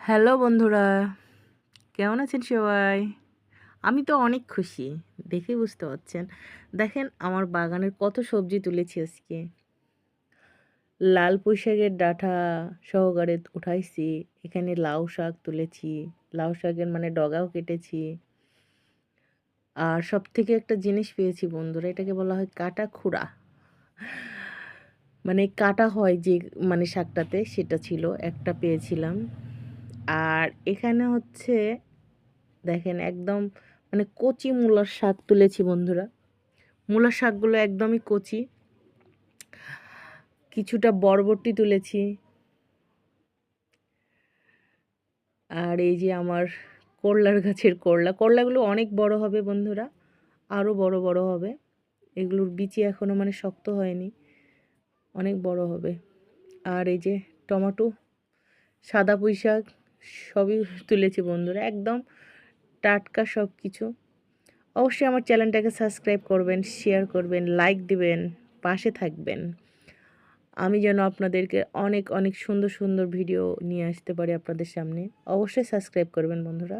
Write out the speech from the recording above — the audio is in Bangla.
হ্যালো বন্ধুরা, কেমন আছেন সবাই? আমি তো অনেক খুশি। দেখেই বুঝতে পারছেন। দেখেন আমার বাগানের কত সবজি তুলেছি আজকে। লাল পুঁইশাকের ডাঁটা সহকারে উঠাইছি। এখানে লাউ শাক তুলেছি। লাউ শাকের মানে ডগাও কেটেছি। আর সবথেকে একটা জিনিস পেয়েছি বন্ধুরা, এটাকে বলা হয় কাটা খুঁড়া। মানে কাটা হয় যে মানে শাকটাতে সেটা ছিল, একটা পেয়েছিলাম। আর এখানে হচ্ছে দেখেন একদম মানে কচি মূলার শাক তুলেছি বন্ধুরা। মূলার শাকগুলো একদমই কচি। কিছুটা বরবটি তুলেছি। আর এই যে আমার করলার গাছের করলা। করলাগুলো অনেক বড় হবে বন্ধুরা। আরও বড় বড় হবে। এগুলোর বিচি এখনও মানে শক্ত হয়নি। অনেক বড় হবে। আর এই যে টমেটো, সাদা পুঁই শাক সবই তুলেছি বন্ধুরা। একদম টাটকা সব কিছু। অবশ্যই আমার চ্যানেলটাকে সাবস্ক্রাইব করবেন, শেয়ার করবেন, লাইক দিবেন, পাশে থাকবেন। আমি যেন আপনাদেরকে অনেক অনেক সুন্দর সুন্দর ভিডিও নিয়ে আসতে পারি আপনাদের সামনে। অবশ্যই সাবস্ক্রাইব করবেন বন্ধুরা।